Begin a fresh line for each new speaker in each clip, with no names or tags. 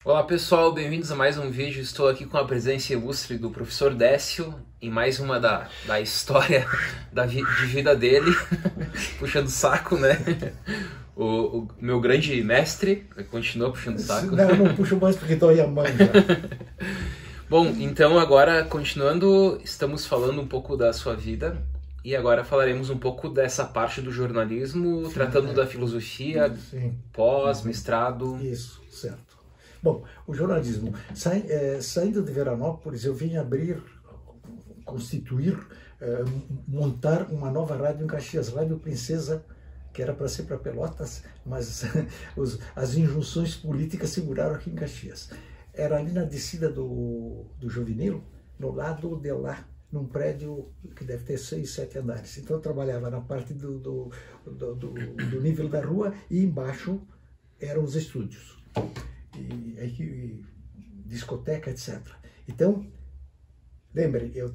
Olá pessoal, bem-vindos a mais um vídeo. Estou aqui com a presença ilustre do professor Décio em mais uma da história de vida dele, puxando saco, né? O meu grande mestre continua puxando saco.
Não puxo mais porque dói a mãe já.
Bom, então agora, continuando, estamos falando um pouco da sua vida e agora falaremos um pouco dessa parte do jornalismo, tratando da filosofia, pós-mestrado.
Isso, certo. Bom, o jornalismo, saindo de Veranópolis, eu vim constituir, montar uma nova rádio em Caxias, Rádio Princesa, que era para ser para Pelotas, mas as injunções políticas seguraram aqui em Caxias. Era ali na descida do Jovinilo, no lado de lá, num prédio que deve ter 6, 7 andares. Então eu trabalhava na parte do nível da rua e embaixo eram os estúdios. E discoteca, etc. Então, lembre, eu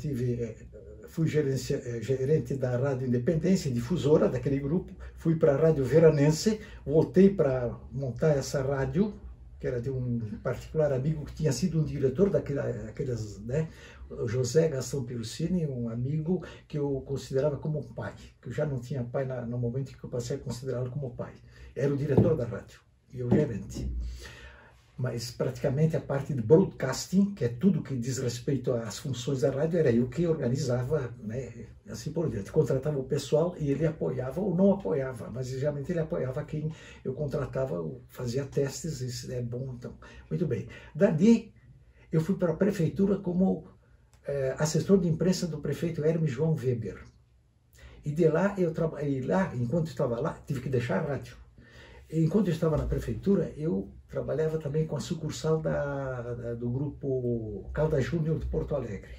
fui gerente da Rádio Independência, difusora daquele grupo, fui para a Rádio Veranense, voltei para montar essa rádio, que era de um particular amigo que tinha sido um diretor daquelas, né? O José Gastão Pirucini, um amigo que eu considerava como pai, que eu já não tinha pai no momento que eu passei a considerá-lo como pai. Era o diretor da rádio e o gerente. Mas praticamente a parte de broadcasting, que é tudo que diz respeito às funções da rádio, era eu que organizava, né, assim por diante. Contratava o pessoal e ele apoiava ou não apoiava, mas geralmente ele apoiava quem eu contratava, fazia testes, isso é bom, então. Muito bem. Dali eu fui para a prefeitura como assessor de imprensa do prefeito Hermes João Weber. E de lá eu trabalhei lá, enquanto estava lá, tive que deixar a rádio. Enquanto eu estava na prefeitura, eu trabalhava também com a sucursal do grupo Caldas Júnior de Porto Alegre.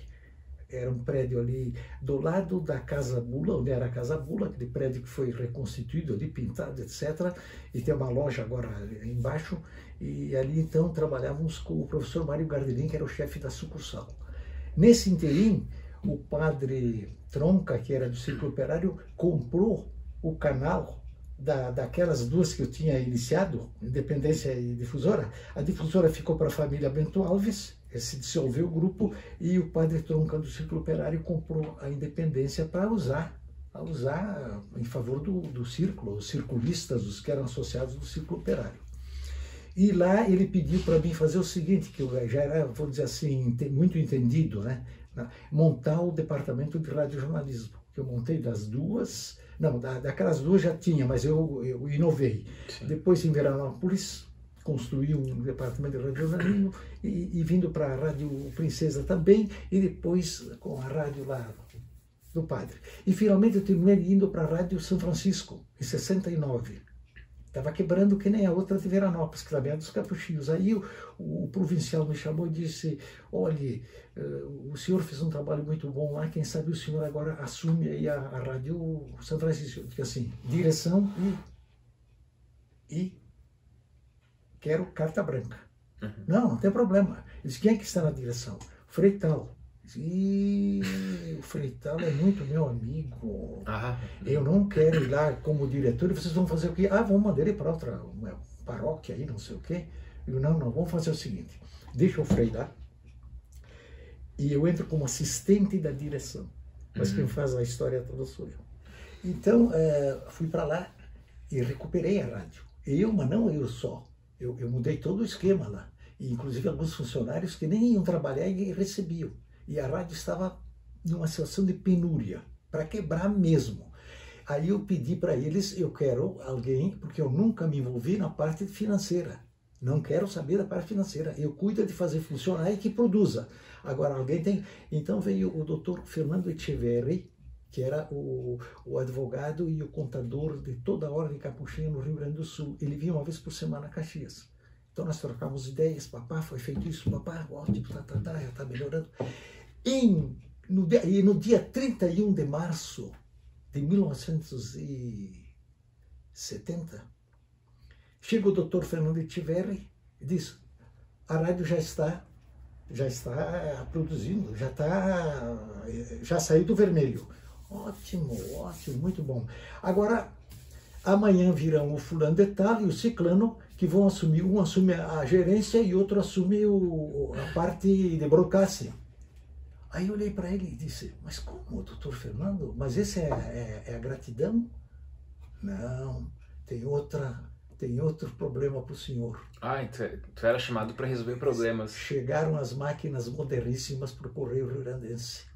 Era um prédio ali do lado da Casa Bula, onde era a Casa Bula, aquele prédio que foi reconstituído ali, pintado, etc. E tem uma loja agora embaixo. E ali então trabalhávamos com o professor Mário Gardelin, que era o chefe da sucursal. Nesse interim, o padre Tronca, que era do Círculo Operário, comprou o canal daquelas duas que eu tinha iniciado, Independência e Difusora. A Difusora ficou para a família Bento Alves, se dissolveu o grupo, e o padre Tronca do Círculo Operário comprou a Independência para usar em favor do círculo, os circulistas, os que eram associados do Círculo Operário. E lá ele pediu para mim fazer o seguinte, que eu já era, vou dizer assim, muito entendido, né? Montar o departamento de radiojornalismo, que eu montei das duas. Não, daquelas duas já tinha, mas eu inovei. Sim. Depois, em Veranópolis, construí um departamento de radiojornalismo e vindo para a Rádio Princesa também, e depois com a rádio lá do padre. E finalmente eu terminei indo para a Rádio São Francisco, em 69. Estava quebrando que nem a outra de Veranópolis, que também é dos Capuchinhos. Aí o provincial me chamou e disse: olhe, o senhor fez um trabalho muito bom lá, quem sabe o senhor agora assume aí a Rádio São Francisco. Eu disse assim, direção e quero carta branca. Uhum. Não tem problema. Ele disse: quem é que está na direção? Freital. E o Freital é muito meu amigo. Eu não quero ir lá como diretor. E vocês vão fazer o quê? Vamos mandar ele para outra paróquia aí, não sei o quê. Eu não, vamos fazer o seguinte: deixa o Frei lá e eu entro como assistente da direção. Mas quem faz a história toda sou eu. Então, fui para lá e recuperei a rádio. Mas não eu só. Eu mudei todo o esquema lá. E, inclusive, alguns funcionários que nem iam trabalhar e recebiam. E a rádio estava numa situação de penúria, para quebrar mesmo. Aí eu pedi para eles, eu quero alguém, porque eu nunca me envolvi na parte financeira. Não quero saber da parte financeira. Eu cuido de fazer funcionar e que produza. Agora alguém tem... Então veio o doutor Fernando Echeverri, que era o advogado e o contador de toda a Ordem Capuchinha no Rio Grande do Sul. Ele vinha uma vez por semana a Caxias. Então nós trocávamos ideias, papá, foi feito isso, papá, ótimo, já está melhorando. E no dia 31 de março de 1970, chega o doutor Fernando Echeverri e diz: a rádio já está produzindo, já saiu do vermelho. Ótimo, muito bom. Agora, amanhã virão o fulano de tal e o ciclano que vão assumir, um assume a gerência e outro assume a parte de broadcasting. Aí eu olhei para ele e disse, mas como, doutor Fernando? Mas esse é a gratidão? Não, tem outro problema para o senhor.
Ah, então tu era chamado para resolver problemas.
Chegaram as máquinas moderníssimas para o Correio Rio-Grandense.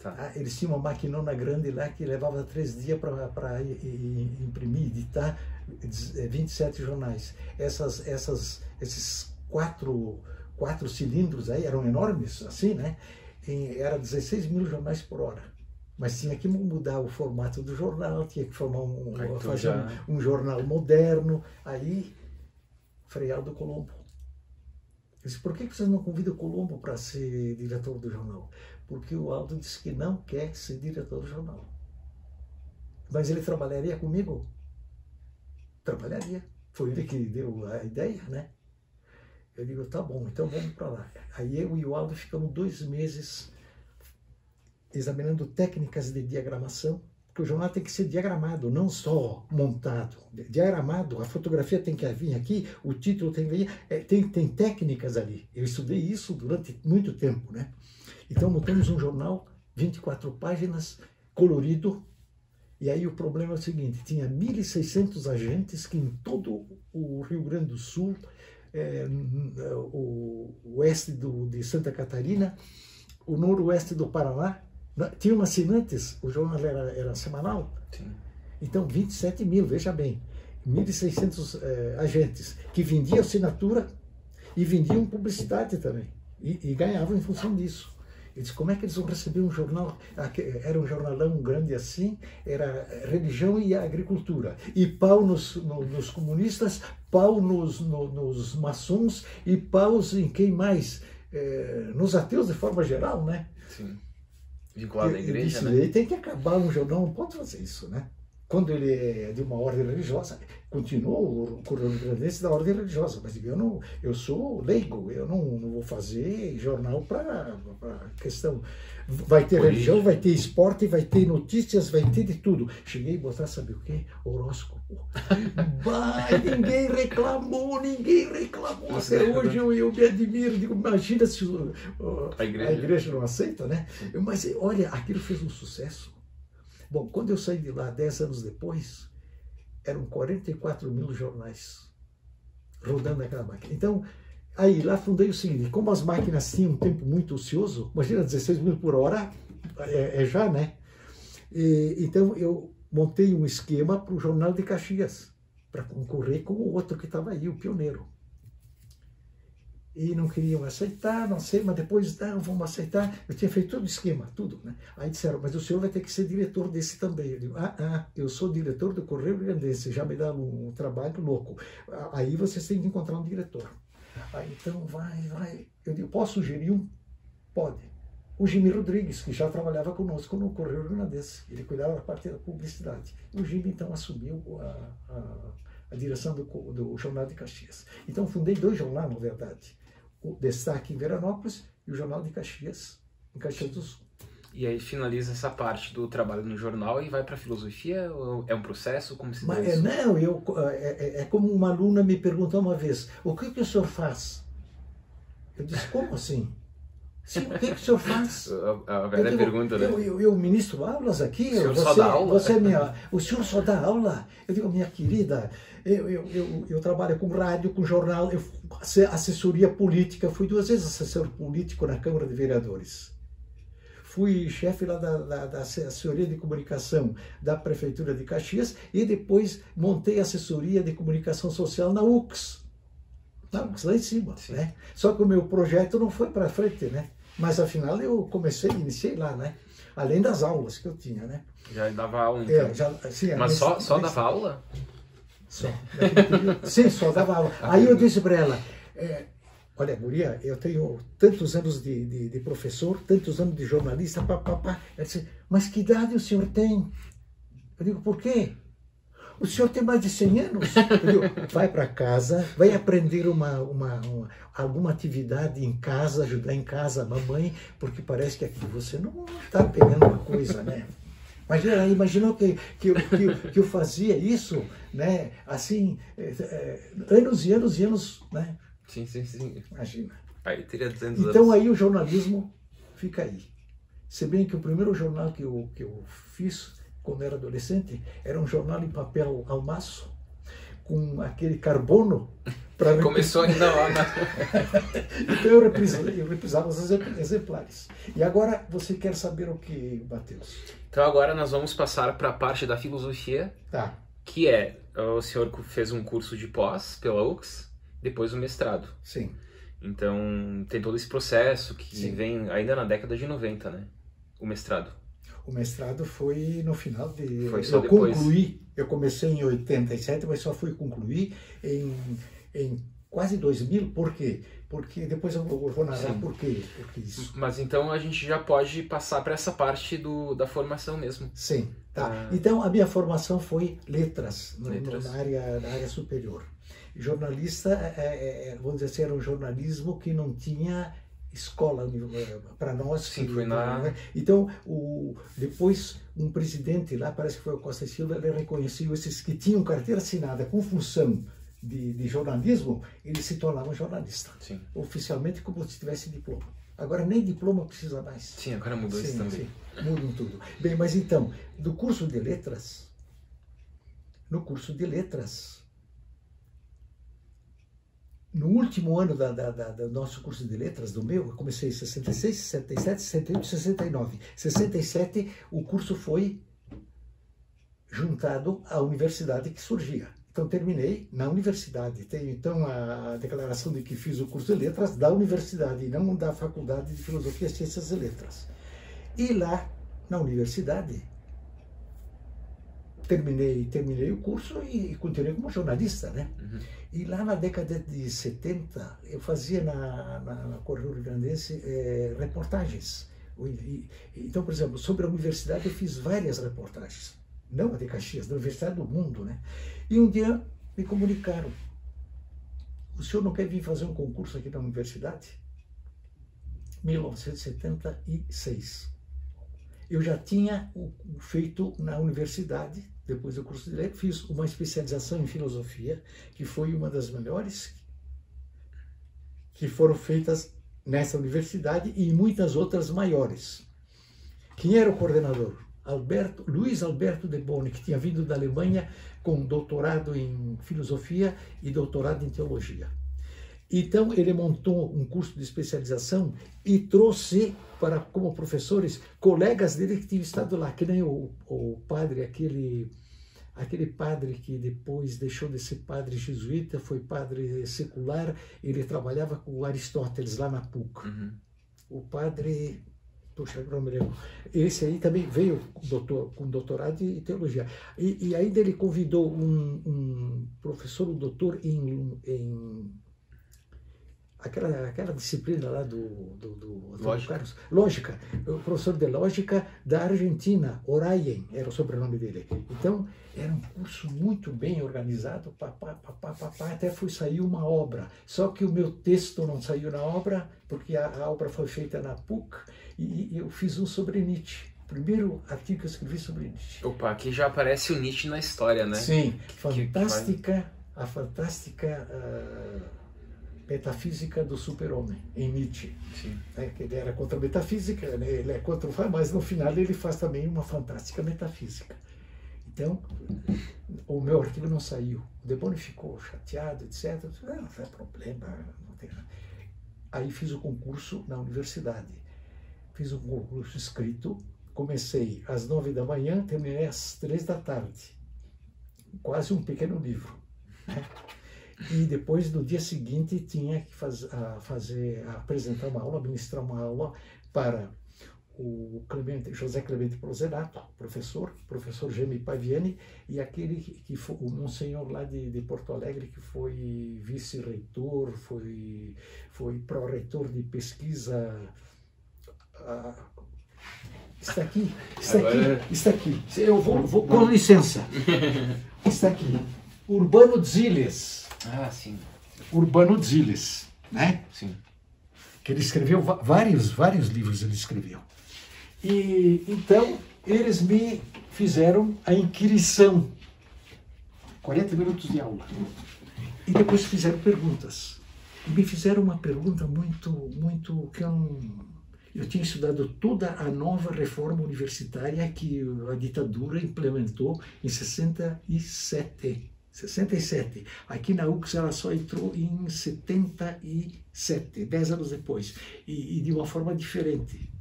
Tá.
Eles tinham uma maquinona grande lá que levava 3 dias para imprimir, editar 27 jornais. Esses quatro cilindros aí eram enormes, assim, né? Era 16 mil jornais por hora. Mas tinha que mudar o formato do jornal, tinha que fazer um jornal moderno. Aí, Frei Aldo Colombo. Eu disse, por que vocês não convidam o Colombo para ser diretor do jornal? Porque o Aldo disse que não quer ser diretor do jornal. Mas ele trabalharia comigo? Trabalharia. Foi ele que deu a ideia, né? Eu digo, tá bom, então vamos para lá. Aí eu e o Aldo ficamos 2 meses examinando técnicas de diagramação, porque o jornal tem que ser diagramado, não só montado. Diagramado, a fotografia tem que vir aqui, o título tem que vir, tem técnicas ali. Eu estudei isso durante muito tempo, né? Então montamos um jornal, 24 páginas, colorido, e aí o problema é o seguinte, tinha 1.600 agentes que em todo o Rio Grande do Sul, o oeste de Santa Catarina, o noroeste do Paraná, tinham assinantes, o jornal era semanal.
Sim.
Então 27 mil, veja bem, 1.600 agentes que vendiam assinatura e vendiam publicidade também, e ganhavam em função disso. Eu disse, como é que eles vão receber um jornal? Era um jornalão grande assim, era religião e agricultura. E pau nos comunistas, pau nos maçons e paus em quem mais? Nos ateus de forma geral, né?
Sim. Vinculado à igreja,
disse,
né?
Ele tem que acabar um jornal, não pode fazer isso, né? Quando ele é de uma ordem religiosa, continua o Correio Grandense da ordem religiosa, mas eu sou leigo, eu não vou fazer jornal para questão. Vai ter religião, vai ter esporte, vai ter notícias, vai ter de tudo. Cheguei a botar, sabe o quê? Horóscopo. Ninguém reclamou. Até hoje eu me admiro, digo, imagina se a igreja não aceita, né? Mas olha, aquilo fez um sucesso. Bom, quando eu saí de lá 10 anos depois, eram 44 mil jornais rodando naquela máquina. Então, aí lá fundei o seguinte, como as máquinas tinham um tempo muito ocioso, imagina 16 mil por hora, já, né? Então eu montei um esquema para o Jornal de Caxias, para concorrer com o outro que estava aí, o pioneiro. E não queriam aceitar, não sei, mas depois, não, vamos aceitar. Eu tinha feito todo o esquema, tudo, né? Aí disseram, mas o senhor vai ter que ser diretor desse também. Eu digo, eu sou diretor do Correio Grandense, já me dá um trabalho louco. Aí vocês têm que encontrar um diretor. Aí, então, vai. Eu digo, posso sugerir um? Pode. O Jimmy Rodrigues, que já trabalhava conosco no Correio Grandense. Ele cuidava da parte da publicidade. O Jimmy, então, assumiu a direção do Jornal de Caxias. Então, fundei 2 jornais, na verdade. O Destaque em Veranópolis e o Jornal de Caxias, em Caxias do Sul.
E aí finaliza essa parte do trabalho no jornal e vai para a filosofia? Ou é um processo? Como se dá isso?
Não, é como uma aluna me perguntou uma vez, o que o senhor faz? Eu disse, como assim? Sim, o que o senhor faz?
A velha pergunta, né?
Eu ministro aulas aqui.
O senhor só dá aula?
O senhor só dá aula? Eu digo, minha querida, eu trabalho com rádio, com jornal, assessoria política, fui 2 vezes assessor político na Câmara de Vereadores. Fui chefe lá da assessoria de comunicação da Prefeitura de Caxias e depois montei assessoria de comunicação social na UCS. Na UCS, lá em cima, né? Só que o meu projeto não foi para frente, né? Mas afinal eu iniciei lá, né? Além das aulas que eu tinha, né?
Já dava aula, então. Mas só dava aula?
Só. Sim, só dava aula. Aí eu disse para ela, olha, guria, eu tenho tantos anos de professor, tantos anos de jornalista, papapá. Ela disse, mas que idade o senhor tem? Eu digo, por quê? O senhor tem mais de 100 anos? Eu digo, vai para casa, vai aprender alguma atividade em casa, ajudar em casa a mamãe, porque parece que aqui você não está pegando uma coisa, né? Imaginou que eu fazia isso, né? Assim, anos e anos e anos, né?
Sim.
Imagina.
Aí teria 200 anos.
Então aí o jornalismo fica aí. Se bem que o primeiro jornal que eu fiz quando era adolescente era um jornal em papel almaço, com aquele carbono.
Começou ainda lá.
Então eu reprisava os exemplares. E agora você quer saber o que, Matheus?
Então agora nós vamos passar para a parte da filosofia,
Tá.
que o senhor fez um curso de pós pela UX, depois o mestrado.
Sim.
Então tem todo esse processo que
Sim.
vem ainda na década de 90, né? O mestrado.
O mestrado foi no final de...
Foi só depois.
Concluí, eu comecei em 87, mas só fui concluir em quase 2000. Por quê? Porque depois eu vou narrar por quê. Porque isso.
Mas então a gente já pode passar para essa parte da formação mesmo.
Sim, tá. Então a minha formação foi letras. Na área superior. Jornalista, vamos dizer assim, era um jornalismo que não tinha escola para nós.
Sim, foi na...
Então, depois um presidente lá, parece que foi o Costa e Silva, ele reconheceu esses que tinham carteira assinada com função de jornalismo, eles se tornavam jornalistas.
Sim. Oficialmente,
como se tivesse diploma. Agora nem diploma precisa mais.
Sim, agora mudou isso também.
Sim, mudam tudo. Bem, mas então, no curso de letras, no último ano do nosso curso de letras, eu comecei em 66, 67, 68, 69. 67, o curso foi juntado à universidade que surgia. Então, terminei na universidade. Tenho, então, a declaração de que fiz o curso de letras da universidade e não da Faculdade de Filosofia, Ciências e Letras. E lá, na universidade, terminei o curso e continuei como jornalista, né? Uhum. E lá na década de 70, eu fazia na Correio Rio-Grandense reportagens. Então, por exemplo, sobre a universidade eu fiz várias reportagens. Não a de Caxias, da Universidade do Mundo, né? E um dia me comunicaram: o senhor não quer vir fazer um concurso aqui na universidade? 1976. Eu já tinha feito na universidade, depois do curso de letras, fiz uma especialização em filosofia, que foi uma das melhores que foram feitas nessa universidade e em muitas outras maiores. Quem era o coordenador? Luiz Alberto de Boni, que tinha vindo da Alemanha com doutorado em filosofia e doutorado em teologia. Então ele montou um curso de especialização e trouxe como professores colegas dele que tinham estado lá, que nem o padre, aquele padre que depois deixou de ser padre jesuíta, foi padre secular, ele trabalhava com Aristóteles lá na PUC. Uhum. O padre... Puxa, não me lembro. Esse aí também veio com doutorado em teologia. E ainda ele convidou um professor, um doutor em aquela disciplina lá do Carlos. Lógica. O professor de lógica da Argentina, Orayen, era o sobrenome dele. Então, era um curso muito bem organizado, até foi sair uma obra. Só que o meu texto não saiu na obra, porque a obra foi feita na PUC, e eu fiz um sobre Nietzsche. Primeiro artigo que eu escrevi sobre Nietzsche.
Opa, aqui já aparece o Nietzsche na história, né?
Sim, a fantástica metafísica do super-homem, em Nietzsche. Sim. Ele era contra a metafísica, né? Ele é contra o... mas no final ele faz também uma fantástica metafísica. Então, o meu artigo não saiu. O De Boni ficou chateado, etc. Não tem problema. Não tem... Aí fiz o concurso na universidade. Fiz um concurso escrito, comecei às 9 da manhã, terminei às 3 da tarde. Quase um pequeno livro, né? E depois, no dia seguinte, tinha que apresentar uma aula, ministrar uma aula para o José Clemente Prozerato, professor Gemi Paviani, e aquele que foi um senhor lá de Porto Alegre, que foi vice-reitor, foi pró-reitor de pesquisa. Está aqui. Eu vou com licença. Está aqui. Urbano Dziles.
Ah, sim.
Urbano Dziles, né?
Sim.
Que ele escreveu vários livros, ele escreveu. E então eles me fizeram a inquirição, 40 minutos de aula, e depois fizeram perguntas. E me fizeram uma pergunta muito que eu tinha estudado toda a nova reforma universitária que a ditadura implementou em 67. Aqui na UX ela só entrou em 77, 10 anos depois, e de uma forma diferente,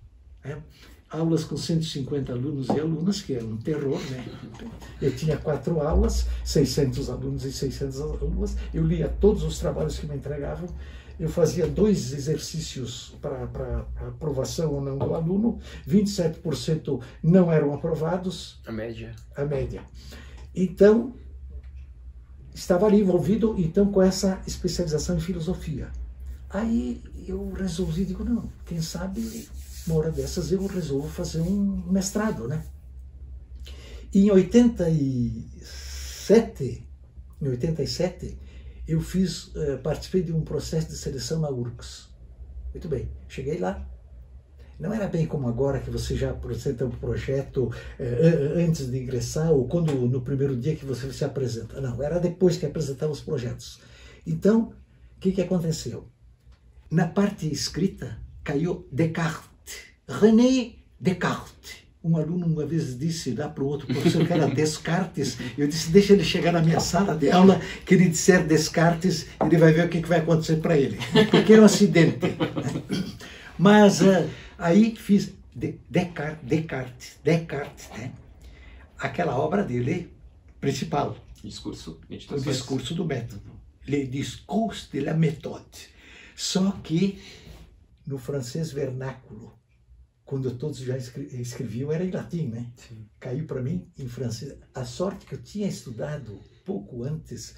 né? Aulas com 150 alunos e alunas, que era um terror, né? Eu tinha 4 aulas, 600 alunos e 600 alunas, eu lia todos os trabalhos que me entregavam, eu fazia 2 exercícios para aprovação ou não do aluno, 27% não eram aprovados.
A média.
A média. Então, estava ali envolvido então com essa especialização em filosofia. Aí eu resolvi, digo, não, quem sabe uma hora dessas eu resolvo fazer um mestrado, né? E em 87, eu participei de um processo de seleção na URGS. Muito bem, cheguei lá. Não era bem como agora, que você já apresenta um projeto antes de ingressar, ou quando no primeiro dia que você se apresenta. Não, era depois que apresentava os projetos. Então, o que aconteceu? Na parte escrita, caiu Descartes. René Descartes. Um aluno uma vez disse lá para o outro professor que era Descartes. Eu disse, deixa ele chegar na minha sala de aula, que ele disser Descartes, ele vai ver o que vai acontecer para ele. Porque é um acidente. Mas aí fiz Descartes, né? Aquela obra dele principal.
Discurso,
o discurso do método. Le discours de la méthode. Só que no francês vernáculo, quando todos já escreviam, era em latim, né?
Sim.
Caiu para mim em francês. A sorte que eu tinha estudado pouco antes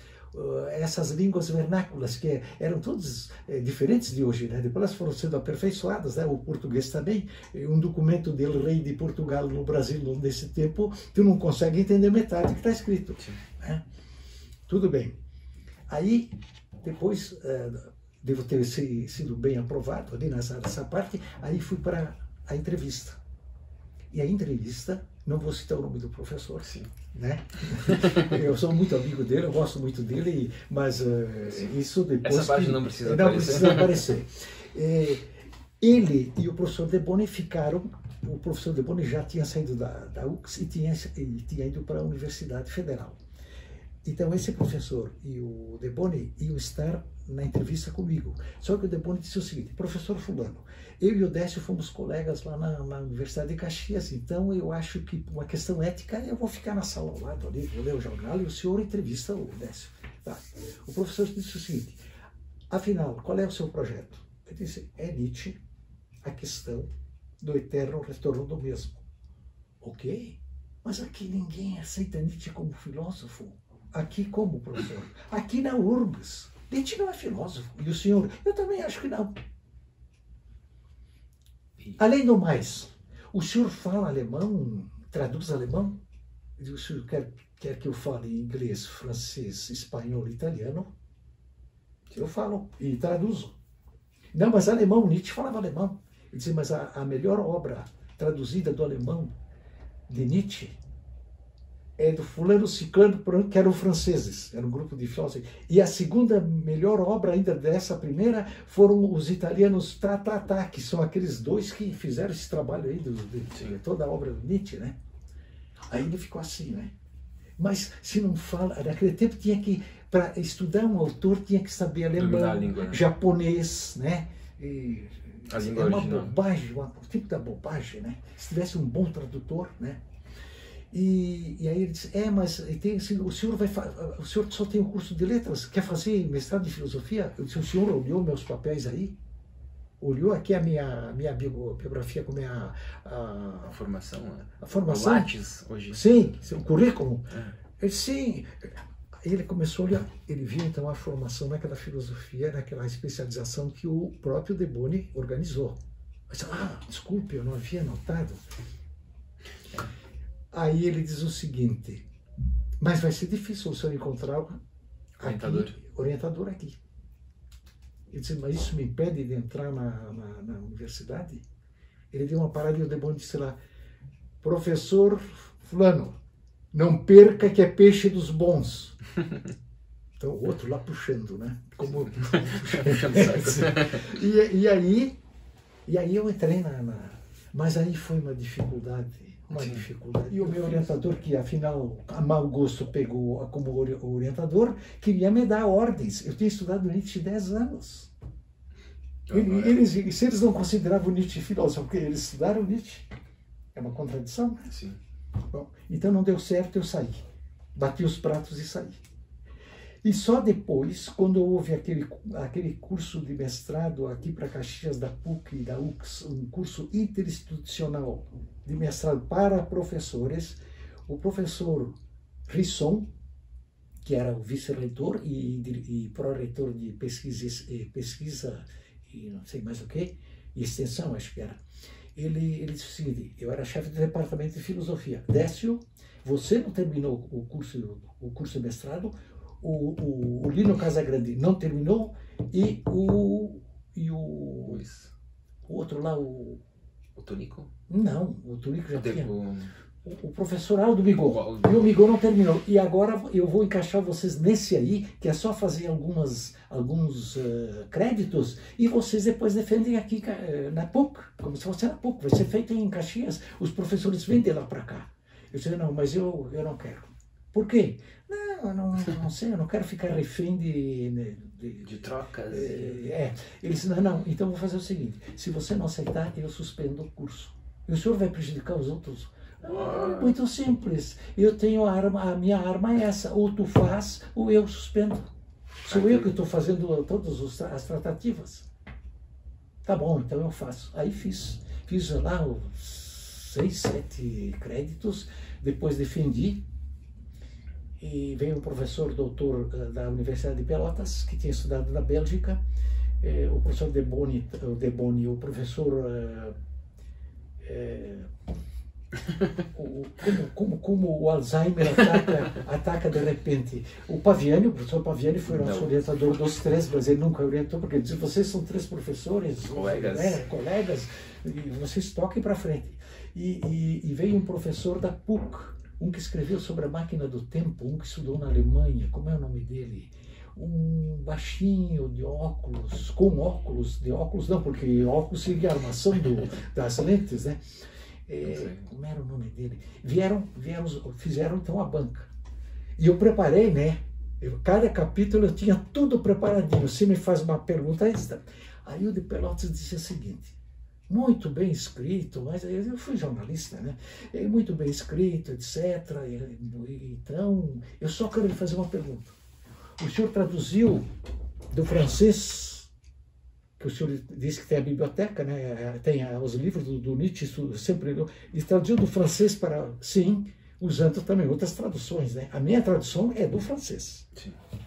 essas línguas vernáculas, que eram todas diferentes de hoje, né? Depois elas foram sendo aperfeiçoadas, né? O português também. Um documento do rei de Portugal no Brasil nesse tempo, tu não consegue entender metade do que está escrito, né? Tudo bem. Aí, depois, devo ter sido bem aprovado ali nessa parte, aí fui para a entrevista. E a entrevista, não vou citar o nome do professor,
sim,
né? Eu sou muito amigo dele, eu gosto muito dele, mas isso depois...
Essa parte não precisa
não
aparecer.
Precisa aparecer. Ele e o professor Deboni ficaram... O professor Deboni já tinha saído da UX e tinha ido para a Universidade Federal. Então, esse professor e o Deboni iam estar na entrevista comigo. Só que o Deboni disse o seguinte: professor fulano, eu e o Décio fomos colegas lá na Universidade de Caxias, então eu acho que, por uma questão ética, eu vou ficar na sala ao lado ali, vou ler o jornal e o senhor entrevista o Décio. Tá. O professor disse o seguinte: afinal, qual é o seu projeto? Eu disse: é Nietzsche, a questão do eterno retorno do mesmo. Ok, mas aqui ninguém aceita Nietzsche como filósofo. Aqui como, professor? Aqui na URGS. Nietzsche não é filósofo. E o senhor? Eu também acho que não. Além do mais, o senhor fala alemão, traduz alemão? O senhor quer que eu fale inglês, francês, espanhol, italiano? Eu falo e traduzo. Não, mas alemão, Nietzsche falava alemão. Eu disse, mas a melhor obra traduzida do alemão de Nietzsche é do fulano ciclano, que eram franceses, era um grupo de filósofos. E a segunda melhor obra ainda dessa primeira foram os italianos que são aqueles dois que fizeram esse trabalho aí de toda a obra do Nietzsche, né? Aí ele ficou assim, né? Mas se não fala, naquele tempo tinha que, para estudar um autor, tinha que saber alemão, língua, né? Japonês, né? E
a língua
uma
original.
Bobagem, um tipo da bobagem, né? Se tivesse um bom tradutor, né? E aí ele disse, mas o senhor só tem um curso de letras, quer fazer mestrado em filosofia? Eu disse, o senhor olhou meus papéis aí? Olhou aqui a minha biografia, como é a
formação?
A formação?
O Lattes, hoje.
Sim, o currículo. Ele disse, sim. Aí ele começou a olhar, ele viu então a formação naquela filosofia, naquela especialização que o próprio Deboni organizou. Eu disse, desculpe, eu não havia notado. Aí ele diz o seguinte, mas vai ser difícil o senhor encontrar orientador aqui. Ele diz, mas isso me impede de entrar na universidade? Ele deu uma parada e o Deboni disse lá, professor fulano, não perca que é peixe dos bons. Então o outro lá puxando, né? Como e aí eu entrei mas aí foi uma dificuldade. E o meu orientador, que afinal a mau gosto pegou como orientador, queria me dar ordens. Eu tinha estudado Nietzsche 10 anos. Se eles não consideravam Nietzsche filósofo, porque eles estudaram Nietzsche, é uma contradição, né?
Sim.
Bom, então não deu certo, eu saí. Bati os pratos e saí. E só depois, quando houve aquele curso de mestrado aqui para Caxias, da PUC e da UX, um curso interinstitucional de mestrado para professores, o professor Risson, que era o vice-reitor e pró-reitor de pesquisa e não sei mais o que, e extensão, acho que era, ele disse o seguinte, eu era chefe do departamento de filosofia, Décio, você não terminou o curso de mestrado, o Lino Casagrande não terminou e o outro lá, o
Tonico?
Não, o Tonico já tinha. O professor Aldo Migot. E o Migot não terminou. E agora eu vou encaixar vocês nesse aí, que é só fazer alguns créditos, e vocês depois defendem aqui na PUC, como se fosse na PUC. Vai ser feito em Caxias. Os professores vêm de lá para cá. Eu disse, não, mas eu não quero. Por quê? Não sei, eu não quero ficar refém
de trocas.
Eles não, então eu vou fazer o seguinte, se você não aceitar, eu suspendo o curso. E o senhor vai prejudicar os outros? Muito simples, eu tenho a minha arma é essa, ou tu faz, ou eu suspendo. Sou eu que estou fazendo todas as tratativas. Tá bom, então eu faço. Aí fiz lá os 6, 7 créditos, depois defendi. E veio um professor doutor da Universidade de Pelotas, que tinha estudado na Bélgica, o professor Deboni, o professor... como o Alzheimer ataca de repente. O professor Paviani foi nosso orientador dos 3, mas ele nunca orientou, porque ele disse, vocês são 3 professores, colegas, e vocês toquem para frente. E veio um professor da PUC, um que escreveu sobre a máquina do tempo, um que estudou na Alemanha, como é o nome dele? Um baixinho de óculos, de óculos não, porque óculos seria a armação das lentes, né? Como era o nome dele? Fizeram então a banca. E eu preparei, né? Cada capítulo eu tinha tudo preparadinho. Você me faz uma pergunta extra. Aí o de Pelotas disse o seguinte, muito bem escrito, mas eu fui jornalista, né? Muito bem escrito, etc. Então, eu só quero lhe fazer uma pergunta. O senhor traduziu do francês, que o senhor disse que tem a biblioteca, né? Tem os livros do Nietzsche, sempre, e traduziu do francês para, sim, usando também outras traduções, né? A minha tradução é do francês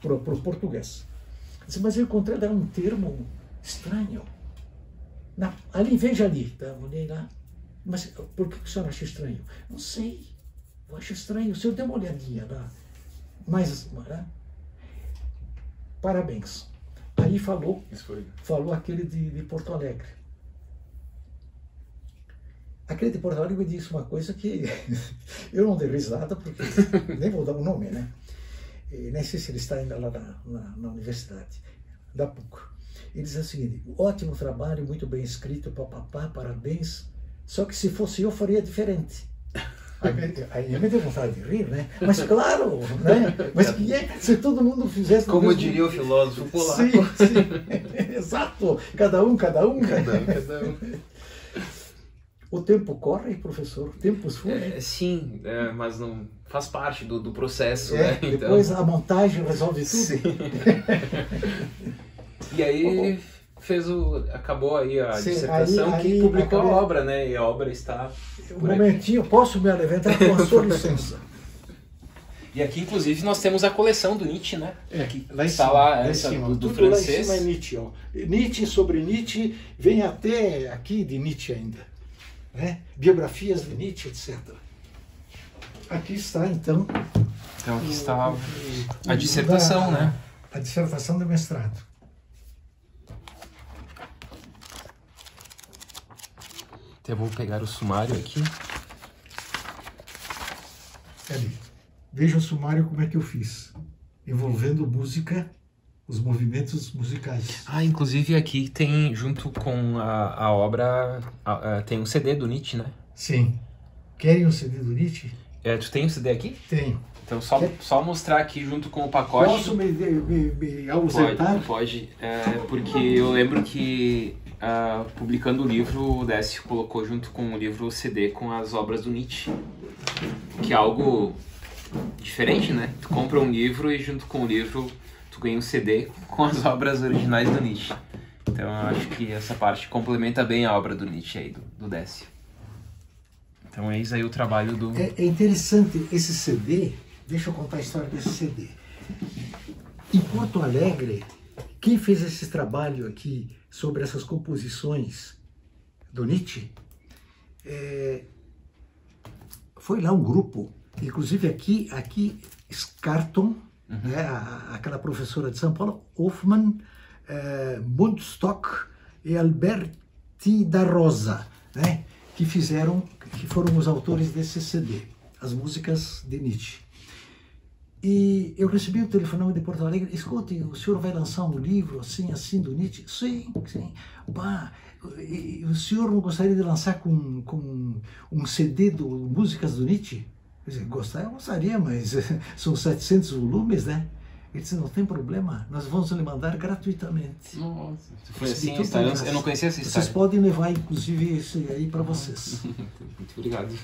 para o português. Mas eu encontrei um termo estranho. Ali, veja ali, tá? Olhei lá. Mas por que o senhor acha estranho? Não sei, eu acho estranho. O senhor deu uma olhadinha lá. Mas, parabéns. Aí falou aquele de Porto Alegre. Aquele de Porto Alegre me disse uma coisa que eu não dei risada, porque nem vou dar o nome, né? Nem sei se ele está ainda lá na universidade, da PUC. Ele diz o seguinte, ótimo trabalho, muito bem escrito, papapá, parabéns, só que se fosse eu, faria diferente. Aí me deu vontade de rir, né? Mas claro, né? Mas se todo mundo fizesse...
Como diria o filósofo polaco.
Sim, exato, cada um. O tempo corre, professor, o tempo fugem.
Sim, mas não faz parte do processo, né?
Depois a montagem resolve tudo.
Sim. E aí acabou aí a dissertação que publicou a obra, né? E a obra está...
Um momentinho, posso me levantar com a sua licença?
E aqui, inclusive, nós temos a coleção do Nietzsche, né?
Aqui, lá em
está
cima,
lá essa do francês.
Lá em cima é Nietzsche, ó. Nietzsche sobre Nietzsche, vem até aqui de Nietzsche ainda. Né? Biografias de Nietzsche, etc. Aqui está, então...
Então aqui está a dissertação, né?
A dissertação do mestrado.
Até vou pegar o sumário aqui.
Ali. Veja o sumário como é que eu fiz. Envolvendo música, os movimentos musicais.
Ah, inclusive aqui tem, junto com a obra, tem um CD do Nietzsche, né?
Sim. Querem um CD do Nietzsche?
Tu tem um CD aqui?
Tenho.
Então só mostrar aqui junto com o pacote.
Posso me ausentar?
Pode. Porque eu lembro que publicando o livro, o Décio colocou junto com o livro o CD com as obras do Nietzsche. Que é algo diferente, né? Tu compra um livro e junto com o livro tu ganha um CD com as obras originais do Nietzsche. Então eu acho que essa parte complementa bem a obra do Nietzsche aí, do Décio. Então eis aí o trabalho do...
É interessante esse CD, deixa eu contar a história desse CD. Em Porto Alegre, quem fez esse trabalho aqui sobre essas composições do Nietzsche, foi lá um grupo, inclusive aqui Scarton, né, aquela professora de São Paulo, Hoffmann, Mundstock e Alberti da Rosa, né, que foram os autores desse CD, as músicas de Nietzsche. E eu recebi o telefonema de Porto Alegre: escute, o senhor vai lançar um livro assim do Nietzsche? Sim, sim. Bah, o senhor não gostaria de lançar com um CD de músicas do Nietzsche? Eu disse, eu gostaria, mas são 700 volumes, né? Ele disse, não tem problema, nós vamos lhe mandar gratuitamente.
Nossa, foi assim, eu não conhecia essa história.
Vocês podem levar, inclusive, esse aí para vocês.
Muito obrigado.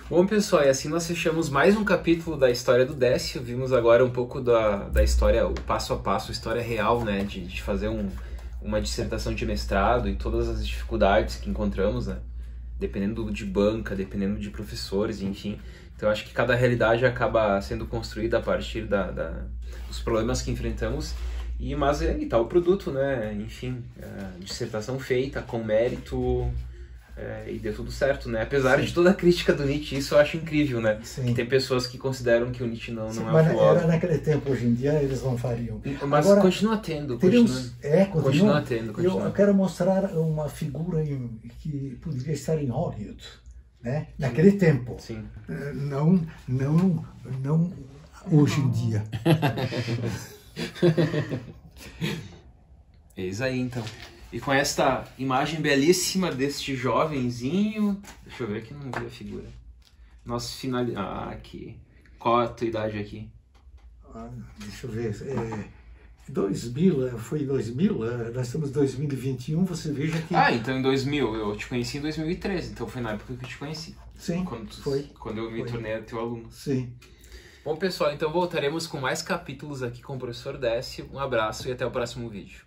Bom, pessoal, e assim nós fechamos mais um capítulo da história do Décio. Vimos agora um pouco da história, o passo a passo, a história real, né? De fazer uma dissertação de mestrado e todas as dificuldades que encontramos, né? Dependendo de banca, dependendo de professores, enfim. Então acho que cada realidade acaba sendo construída a partir dos problemas que enfrentamos, mas aí tá o produto, né? Enfim, dissertação feita com mérito, e deu tudo certo, né? Apesar de toda a crítica do Nietzsche, isso eu acho incrível, né?
Sim.
Que tem pessoas que consideram que o Nietzsche não é um
mas
filósofo.
Era naquele tempo, hoje em dia eles não fariam.
Mas agora, continua tendo. Continua tendo.
Eu quero mostrar uma figura que poderia estar em Hollywood, né? Naquele tempo.
Sim.
Não hoje em dia.
Eis aí, então. E com esta imagem belíssima deste jovenzinho... Deixa eu ver aqui, não vi a figura. Nosso aqui. Qual a tua idade aqui?
Deixa eu ver. 2000, foi 2000, nós estamos em 2021, você veja que...
Então em 2000, eu te conheci em 2013, então foi na época que eu te conheci.
Sim,
quando eu me tornei teu aluno.
Sim.
Bom, pessoal, então voltaremos com mais capítulos aqui com o professor Décio. Um abraço e até o próximo vídeo.